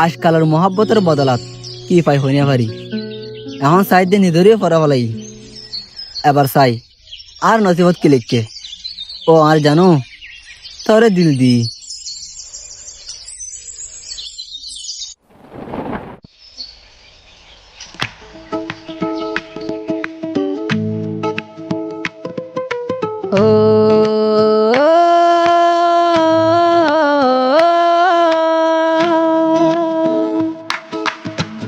আজকালের মহাব্বতের বদলাত কি পাই হইনা পারি। এখন চাই দিয়ে নিদরিয়ে পড়া বলাই, এবার চাই আর নসিবত কি লিখকে। ও আর জানো তোরে দিল দি। ও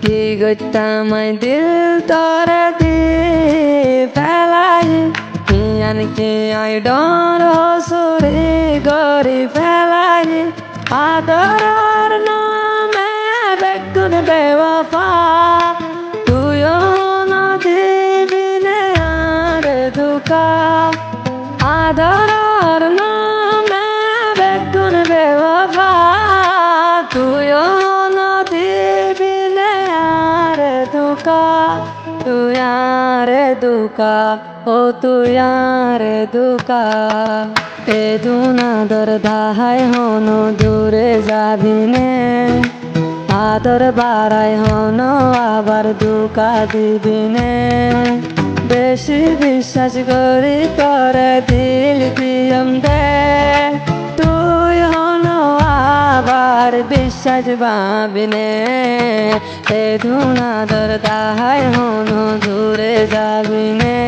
কি গইতাম দিল তোরে দি ফেলাই, কি আই ডর হসুরে গরি ফেলাই। আদরার নামে বেগুন বেওয়াফা, তুইও না দিবি নে আর দুকা। আদরার নামে বেগুন বেওয়াফা, তুইও না দিবি নে আর দুকা। তুই আর দুকা, ও তুই আর দুকা। এ দুনাদর দাহাই হনো দূরে যাবি নে, আদর বাড়াই হনো আবার দুকা দিবি নে। বেশি বিশ্বাস করি করে দিল দিয়ম দে, তুই হনো আবার বিশ্বাস পাবি নে। এ ধুনাদর দাহাই হনো দূরে যাবি নে,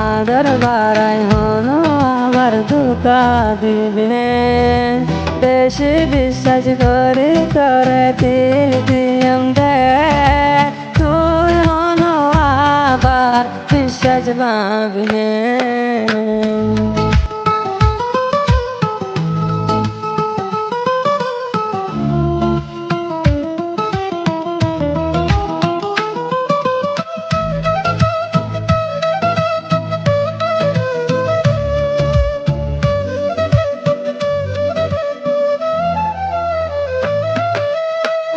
আদর বাড়াই হনো আবার দুকা দিবি নে। বেশি বিশ্বাস করি করে দিল দিয়ম দে, তুই হনো আবার বিশ্বাস পাবি নে।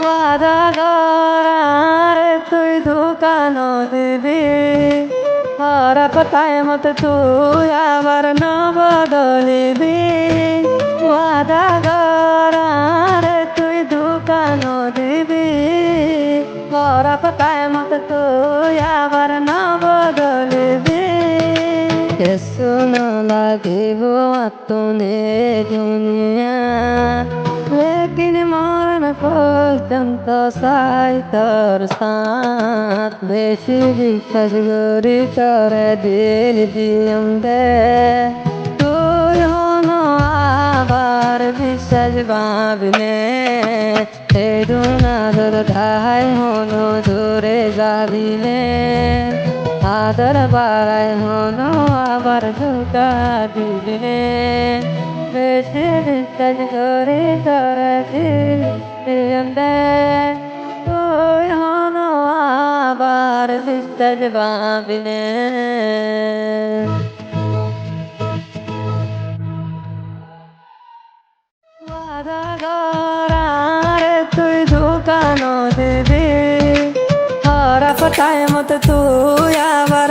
ওয়াদা কর তুই দোকান দিবি, খারাপ টাইমত তুই আবার না বদলিবি। ওয়াদা কর তুই দোকান দিবি, খারাপ টাইমত তুই আবার না বদলিবি। কিছু না লাগিব আত্মনে দুনিয়া, लेकिन মরণ পর্যন্ত চাই তোর সাথ। বেশি বিশ্বাস করি করে দিল দিয়ম দে, তুই হনো আবার বিশ্বাস পাবি নে। এই দুনাদর দাহাই হনো দূরে যাবি নে, আদর বাড়াই হনো আবার ধোকা দিবি নে। বেশি বিশ্বাস করি করে দিল দিয়ম দে, তুই হনো আবার বিশ্বাস পাবি নে। ওয়াদা কর তুই দোকান দিবি, খারাপ টাইমত তুই আবার